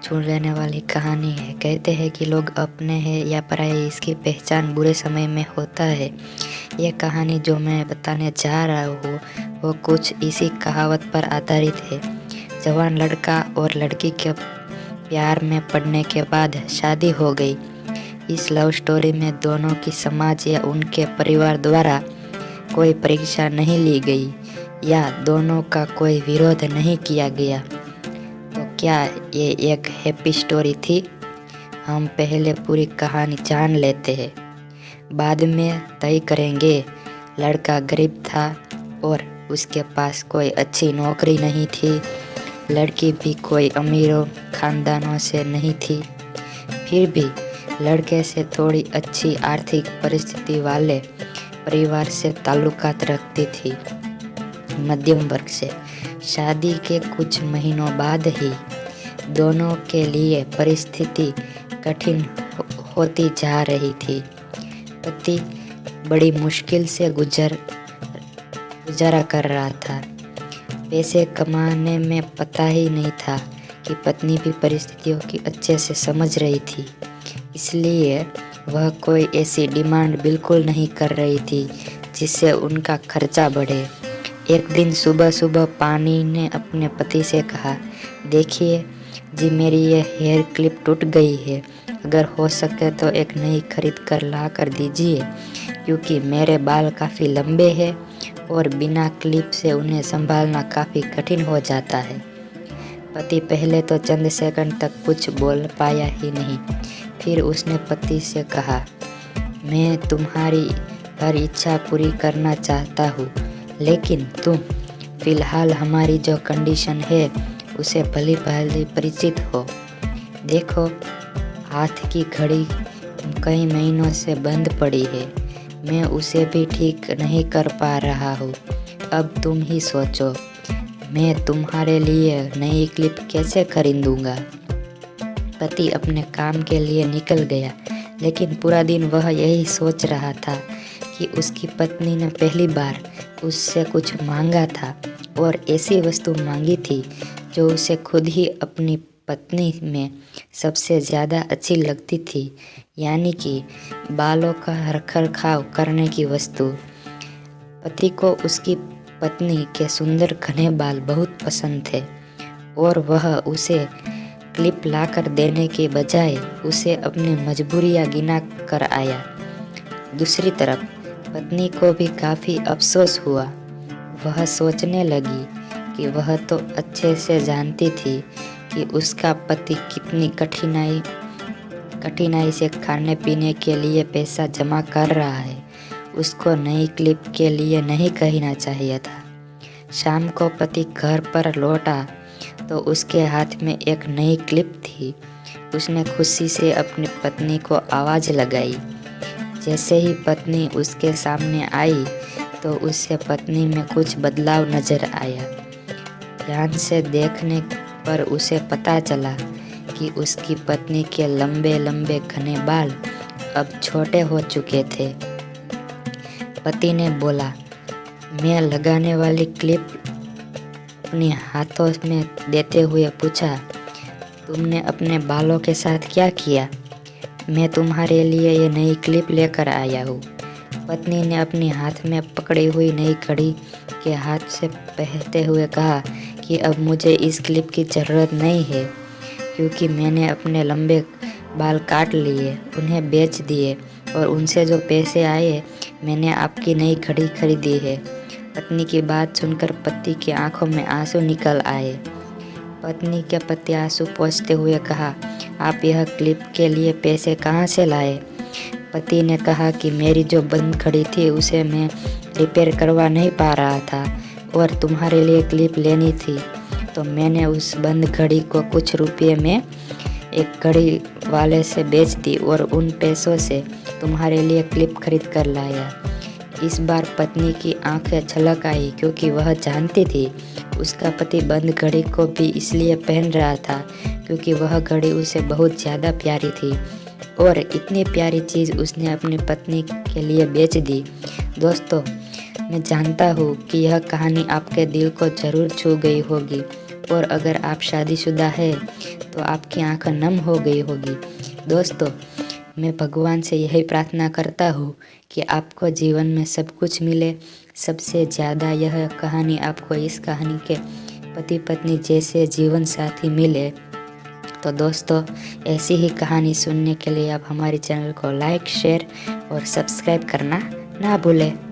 छू लेने वाली कहानी है। कहते हैं कि लोग अपने हैं या पराये, इसकी पहचान बुरे समय में होता है। यह कहानी जो मैं बताने जा रहा हूँ वो कुछ इसी कहावत पर आधारित है। जवान लड़का और लड़की के प्यार में पड़ने के बाद शादी हो गई। इस लव स्टोरी में दोनों की समाज या उनके परिवार द्वारा कोई परीक्षा नहीं ली गई या दोनों का कोई विरोध नहीं किया गया। तो क्या ये एक हैप्पी स्टोरी थी? हम पहले पूरी कहानी जान लेते हैं, बाद में तय करेंगे। लड़का गरीब था और उसके पास कोई अच्छी नौकरी नहीं थी। लड़की भी कोई अमीरों खानदानों से नहीं थी, फिर भी लड़के से थोड़ी अच्छी आर्थिक परिस्थिति वाले परिवार से ताल्लुकात रखती थी, मध्यम वर्ग से। शादी के कुछ महीनों बाद ही दोनों के लिए परिस्थिति कठिन होती जा रही थी। पति बड़ी मुश्किल से गुजारा कर रहा था। पैसे कमाने में पता ही नहीं था कि पत्नी भी परिस्थितियों की अच्छे से समझ रही थी, इसलिए वह कोई ऐसी डिमांड बिल्कुल नहीं कर रही थी जिससे उनका खर्चा बढ़े। एक दिन सुबह सुबह पानी ने अपने पति से कहा, देखिए जी, मेरी ये हेयर क्लिप टूट गई है, अगर हो सके तो एक नई खरीद कर ला कर दीजिए, क्योंकि मेरे बाल काफ़ी लंबे हैं और बिना क्लिप से उन्हें संभालना काफ़ी कठिन हो जाता है। पति पहले तो चंद सेकंड तक कुछ बोल पाया ही नहीं। फिर उसने पति से कहा, मैं तुम्हारी हर इच्छा पूरी करना चाहता हूँ, लेकिन तुम फिलहाल हमारी जो कंडीशन है उसे भली भांति परिचित हो। देखो, हाथ की घड़ी कई महीनों से बंद पड़ी है, मैं उसे भी ठीक नहीं कर पा रहा हूँ। अब तुम ही सोचो, मैं तुम्हारे लिए नई क्लिप कैसे खरीदूंगा। पति अपने काम के लिए निकल गया, लेकिन पूरा दिन वह यही सोच रहा था कि उसकी पत्नी ने पहली बार उससे कुछ मांगा था और ऐसी वस्तु मांगी थी जो उसे खुद ही अपनी पत्नी में सबसे ज़्यादा अच्छी लगती थी, यानी कि बालों का रखरखाव करने की वस्तु। पति को उसकी पत्नी के सुंदर घने बाल बहुत पसंद थे और वह उसे क्लिप लाकर देने के बजाय उसे अपनी मजबूरियां गिना कर आया। दूसरी तरफ पत्नी को भी काफ़ी अफसोस हुआ। वह सोचने लगी कि वह तो अच्छे से जानती थी कि उसका पति कितनी कठिनाई से खाने पीने के लिए पैसा जमा कर रहा है। उसको नई क्लिप के लिए नहीं कहना चाहिए था। शाम को पति घर पर लौटा तो उसके हाथ में एक नई क्लिप थी। उसने खुशी से अपनी पत्नी को आवाज़ लगाई। जैसे ही पत्नी उसके सामने आई तो उससे पत्नी में कुछ बदलाव नजर आया। ध्यान से देखने पर उसे पता चला कि उसकी पत्नी के लंबे लंबे घने बाल अब छोटे हो चुके थे। पति ने बोला, मैं लगाने वाली क्लिप अपने हाथों में देते हुए पूछा, तुमने अपने बालों के साथ क्या किया? मैं तुम्हारे लिए ये नई क्लिप लेकर आया हूँ। पत्नी ने अपने हाथ में पकड़ी हुई नई घड़ी के हाथ से पहनते हुए कहा कि अब मुझे इस क्लिप की ज़रूरत नहीं है, क्योंकि मैंने अपने लंबे बाल काट लिए, उन्हें बेच दिए और उनसे जो पैसे आए मैंने आपकी नई घड़ी खरीदी है। पत्नी की बात सुनकर पति की आंखों में आंसू निकल आए। पत्नी के पति आंसू पोंछते हुए कहा, आप यह क्लिप के लिए पैसे कहाँ से लाए? पति ने कहा कि मेरी जो बंद घड़ी थी उसे मैं रिपेयर करवा नहीं पा रहा था और तुम्हारे लिए क्लिप लेनी थी, तो मैंने उस बंद घड़ी को कुछ रुपये में एक घड़ी वाले से बेच दी और उन पैसों से तुम्हारे लिए क्लिप खरीद कर लाया। इस बार पत्नी की आंखें छलक आई, क्योंकि वह जानती थी उसका पति बंद घड़ी को भी इसलिए पहन रहा था क्योंकि वह घड़ी उसे बहुत ज़्यादा प्यारी थी और इतनी प्यारी चीज़ उसने अपनी पत्नी के लिए बेच दी। दोस्तों, मैं जानता हूँ कि यह कहानी आपके दिल को ज़रूर छू गई होगी और अगर आप शादीशुदा है तो आपकी आंखें नम हो गई होगी। दोस्तों, मैं भगवान से यही प्रार्थना करता हूँ कि आपको जीवन में सब कुछ मिले। सबसे ज़्यादा यह कहानी आपको इस कहानी के पति पत्नी जैसे जीवन साथी मिले। तो दोस्तों, ऐसी ही कहानी सुनने के लिए आप हमारे चैनल को लाइक, शेयर और सब्सक्राइब करना ना भूलें।